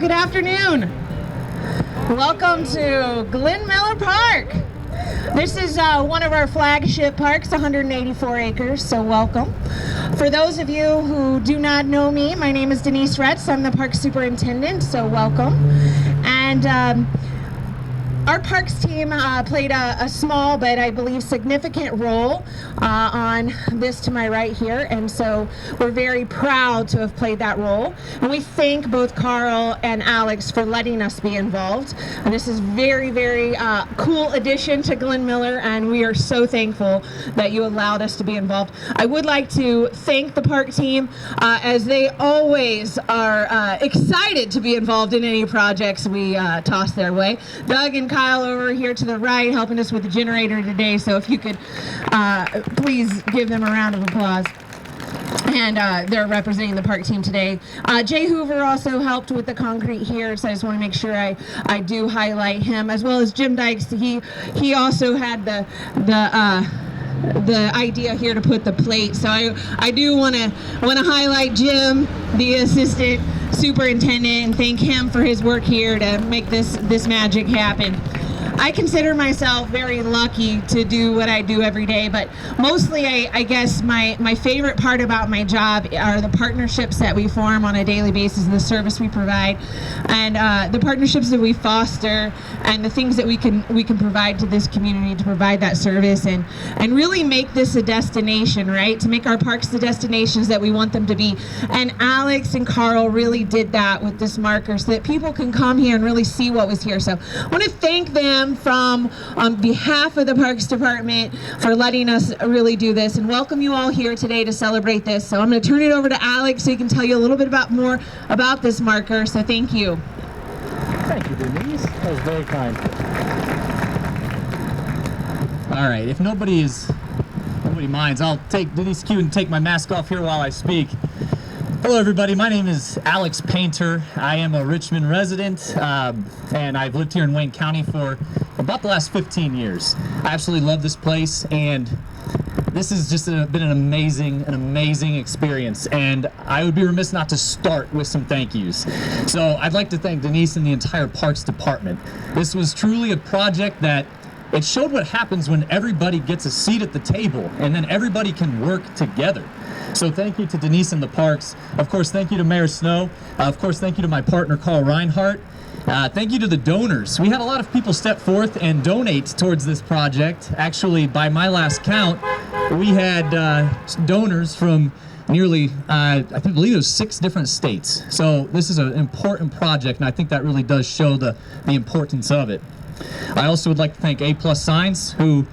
good afternoon. Welcome to Glen Miller Park. This is one of our flagship parks, 184 acres, so welcome. For those of you who do not know me, my name is Denise Retz. I'm the park superintendent, so welcome. And our parks team played a small but I believe significant role on this to my right here, and so we're very proud to have played that role. And we thank both Carl and Alex for letting us be involved. And this is very, very cool addition to Glen Miller, and we are so thankful that you allowed us to be involved. I would like to thank the park team as they always are excited to be involved in any projects we toss their way. Doug and Kyle over here to the right helping us with the generator today, so if you could please give them a round of applause. And they're representing the park team today. Jay Hoover also helped with the concrete here, so I just want to make sure I do highlight him, as well as Jim Dykes. He also had the idea here to put the plate, so I do want to highlight Jim, the assistant superintendent, and thank him for his work here to make this magic happen. I consider myself very lucky to do what I do every day, but mostly I guess my favorite part about my job are the partnerships that we form on a daily basis and the service we provide, and the partnerships that we foster, and the things that we can provide to this community to provide that service and really make this a destination, right? To make our parks the destinations that we want them to be. And Alex and Carl really did that with this marker so that people can come here and really see what was here. So I want to thank them on behalf of the Parks Department for letting us really do this, and welcome you all here today to celebrate this. So I'm going to turn it over to Alex so he can tell you a little bit more about this marker. So thank you. Thank you, Denise. That was very kind. All right, if nobody minds, I'll take Denise Q and take my mask off here while I speak. Hello everybody, my name is Alex Painter. I am a Richmond resident, and I've lived here in Wayne County for about the last 15 years. I absolutely love this place, and this has just been an amazing experience, and I would be remiss not to start with some thank yous. So I'd like to thank Denise and the entire Parks Department. This was truly a project that it showed what happens when everybody gets a seat at the table, and then everybody can work together. So thank you to Denise and the Parks. Of course, thank you to Mayor Snow. Of course, thank you to my partner, Carl Reinhardt. Thank you to the donors. We had a lot of people step forth and donate towards this project. Actually, by my last count, we had donors from nearly, I believe it was 6 different states. So this is an important project, and I think that really does show the importance of it. I also would like to thank A+ Signs, who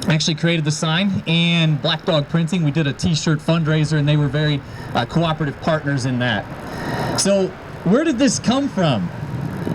actually created the sign, and Black Dog Printing. We did a t-shirt fundraiser, and they were very cooperative partners in that. So where did this come from?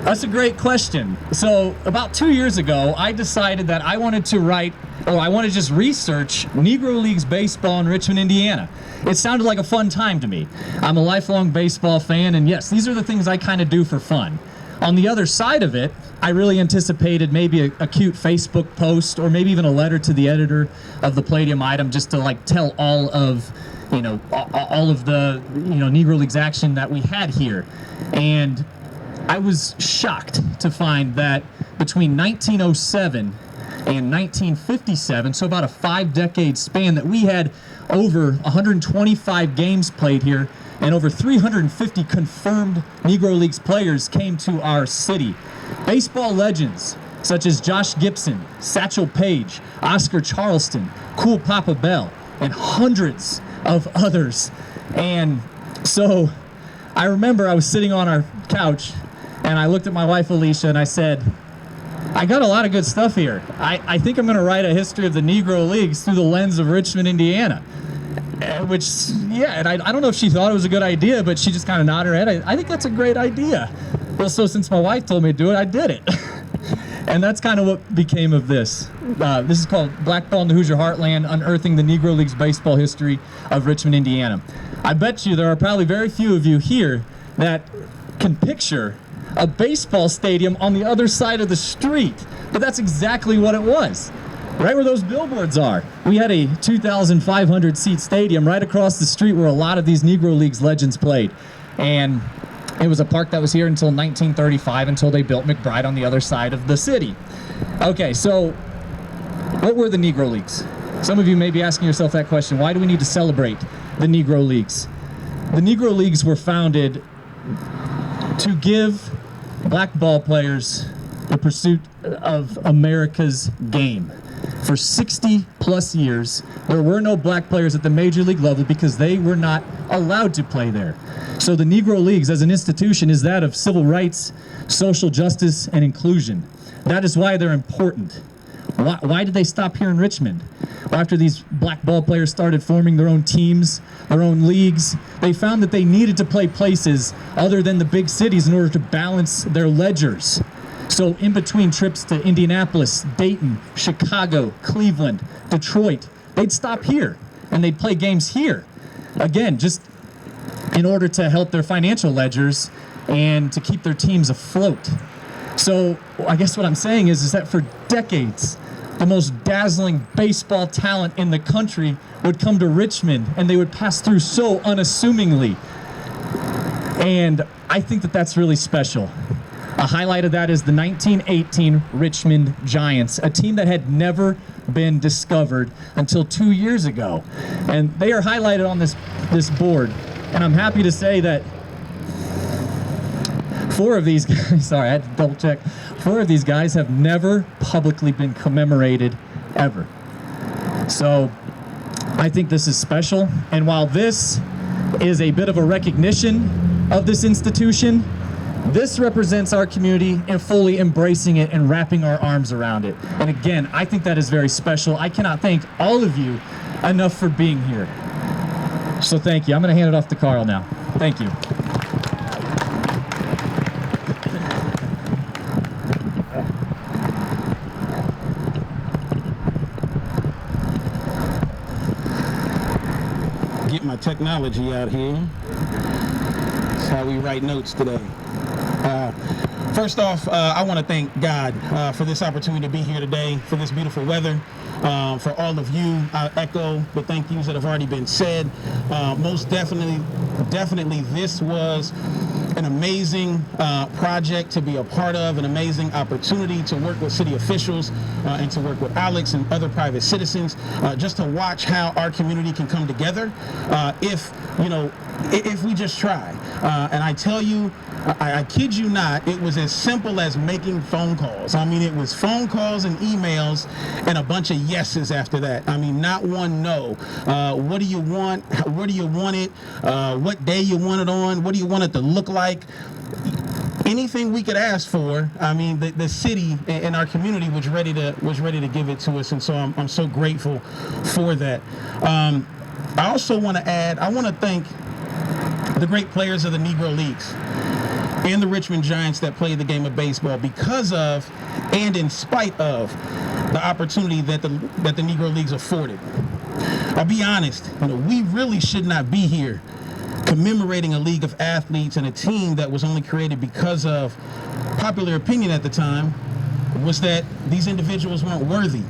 That's a great question. So about 2 years ago, I decided that I wanted to just research Negro Leagues baseball in Richmond, Indiana. It sounded like a fun time to me. I'm a lifelong baseball fan, and yes, these are the things I kind of do for fun. On the other side of it, I really anticipated maybe a cute Facebook post, or maybe even a letter to the editor of the Palladium item, just to tell all of the Negro Leagues action that we had here. And I was shocked to find that between 1907 and 1957, so about a 5-decade span, that we had over 125 games played here, and over 350 confirmed Negro Leagues players came to our city. Baseball legends such as Josh Gibson, Satchel Paige, Oscar Charleston, Cool Papa Bell, and hundreds of others. And so I remember I was sitting on our couch, and I looked at my wife Alicia, and I said, I got a lot of good stuff here. I think I'm going to write a history of the Negro Leagues through the lens of Richmond, Indiana. Which, yeah, and I don't know if she thought it was a good idea, but she just kind of nodded her head. I think that's a great idea. Well, so since my wife told me to do it, I did it. And that's kind of what became of this. This is called Black Ball in the Hoosier Heartland, Unearthing the Negro Leagues Baseball History of Richmond, Indiana. I bet you there are probably very few of you here that can picture a baseball stadium on the other side of the street, but that's exactly what it was. Right where those billboards are. We had a 2,500 seat stadium right across the street where a lot of these Negro Leagues legends played. And It was a park that was here until 1935, until they built McBride on the other side of the city. Okay, so what were the Negro Leagues? Some of you may be asking yourself that question. Why do we need to celebrate the Negro Leagues? The Negro Leagues were founded to give black ball players the pursuit of America's game. For 60 plus years, there were no black players at the major league level because they were not allowed to play there. So the Negro Leagues as an institution is that of civil rights, social justice, and inclusion. That is why they're important. Why did they stop here in Richmond? Well, after these black ball players started forming their own teams, their own leagues, they found that they needed to play places other than the big cities in order to balance their ledgers. So in between trips to Indianapolis, Dayton, Chicago, Cleveland, Detroit, they'd stop here and they'd play games here. Again, just in order to help their financial ledgers and to keep their teams afloat. So I guess what I'm saying is that for decades, the most dazzling baseball talent in the country would come to Richmond and they would pass through so unassumingly. And I think that that's really special. A highlight of that is the 1918 Richmond Giants, a team that had never been discovered until 2 years ago. And they are highlighted on this board. And I'm happy to say that 4 of these guys, sorry, I had to double check. 4 of these guys have never publicly been commemorated ever. So I think this is special. And while this is a bit of a recognition of this institution, this represents our community and fully embracing it and wrapping our arms around it. And again, I think that is very special. I cannot thank all of you enough for being here. So thank you. I'm going to hand it off to Carl now. Thank you. Get my technology out here. That's how we write notes today. First off, I want to thank God for this opportunity to be here today, for this beautiful weather, for all of you. I echo the thank yous that have already been said. Most definitely, this was an amazing project to be a part of, an amazing opportunity to work with city officials and to work with Alex and other private citizens, just to watch how our community can come together if we just try. And I tell you, I kid you not, it was as simple as making phone calls. I mean, it was phone calls and emails and a bunch of yeses after that. I mean, not one no. What do you want? Where do you want it? What day you want it on? What do you want it to look like? Anything we could ask for, I mean, the city and our community was ready to give it to us, and so I'm so grateful for that. I also want to add, I want to thank the great players of the Negro Leagues and the Richmond Giants that played the game of baseball because of and in spite of the opportunity that the Negro Leagues afforded. I'll be honest, we really should not be here commemorating a league of athletes and a team that was only created because of popular opinion at the time was that these individuals weren't worthy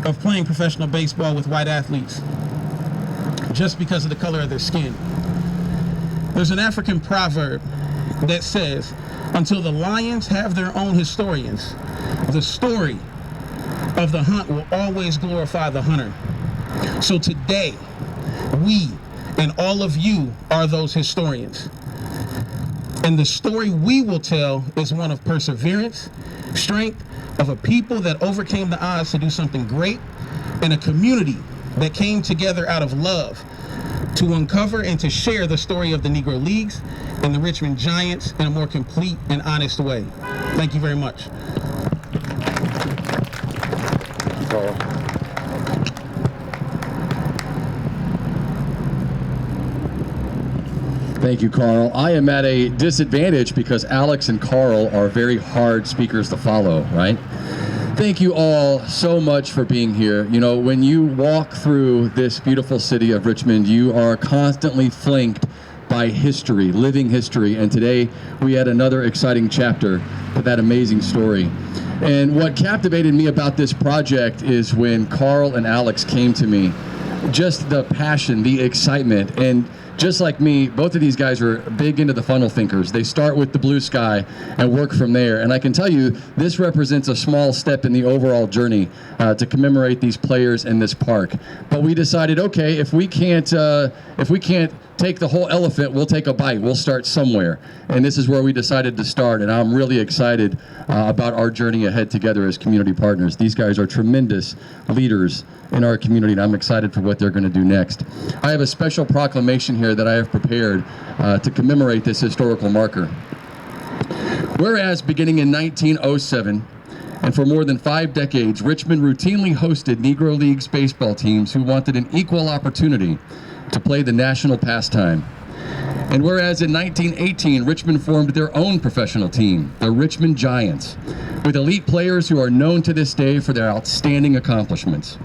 of playing professional baseball with white athletes just because of the color of their skin. There's an African proverb that says, until the lions have their own historians, the story of the hunt will always glorify the hunter. So today, we and all of you are those historians. And the story we will tell is one of perseverance, strength, of a people that overcame the odds to do something great, and a community that came together out of love to uncover and to share the story of the Negro Leagues and the Richmond Giants in a more complete and honest way. Thank you very much. Thank you, Carl. I am at a disadvantage because Alex and Carl are very hard speakers to follow, right? Thank you all so much for being here. When you walk through this beautiful city of Richmond, you are constantly flanked by history, living history, and today we had another exciting chapter to that amazing story. And what captivated me about this project is when Carl and Alex came to me, just the passion, the excitement, and just like me, both of these guys are big into the funnel thinkers. They start with the blue sky and work from there. And I can tell you, this represents a small step in the overall journey to commemorate these players in this park. But we decided, okay, if we can't take the whole elephant, we'll take a bite. We'll start somewhere. And this is where we decided to start. And I'm really excited about our journey ahead together as community partners. These guys are tremendous leaders in our community, and I'm excited for what they're going to do next. I have a special proclamation here that I have prepared to commemorate this historical marker. Whereas beginning in 1907, and for more than 5 decades, Richmond routinely hosted Negro League baseball teams who wanted an equal opportunity to play the national pastime. And whereas in 1918, Richmond formed their own professional team, the Richmond Giants, with elite players who are known to this day for their outstanding accomplishments.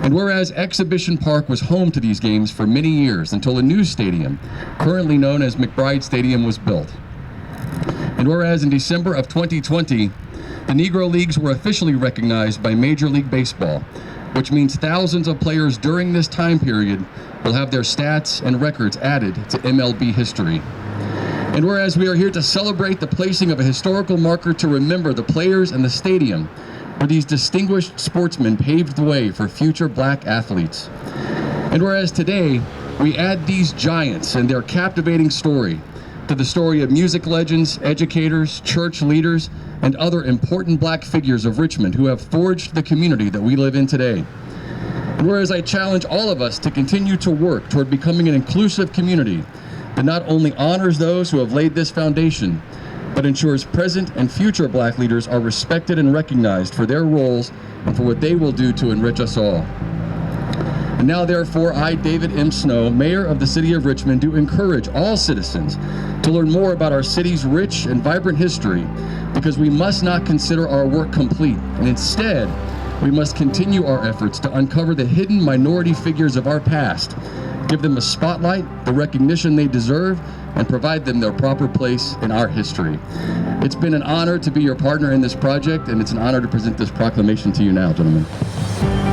And whereas Exhibition Park was home to these games for many years until a new stadium, currently known as McBride Stadium, was built. And whereas in December of 2020, the Negro Leagues were officially recognized by Major League Baseball, which means thousands of players during this time period will have their stats and records added to MLB history. And whereas we are here to celebrate the placing of a historical marker to remember the players and the stadium where these distinguished sportsmen paved the way for future black athletes. And whereas today we add these giants and their captivating story to the story of music legends, educators, church leaders, and other important black figures of Richmond who have forged the community that we live in today. And whereas I challenge all of us to continue to work toward becoming an inclusive community that not only honors those who have laid this foundation, but ensures present and future black leaders are respected and recognized for their roles and for what they will do to enrich us all. And now, therefore, I, David M. Snow, Mayor of the City of Richmond, do encourage all citizens to learn more about our city's rich and vibrant history, because we must not consider our work complete, and instead, we must continue our efforts to uncover the hidden minority figures of our past, give them a spotlight, the recognition they deserve, and provide them their proper place in our history. It's been an honor to be your partner in this project, and it's an honor to present this proclamation to you now, gentlemen.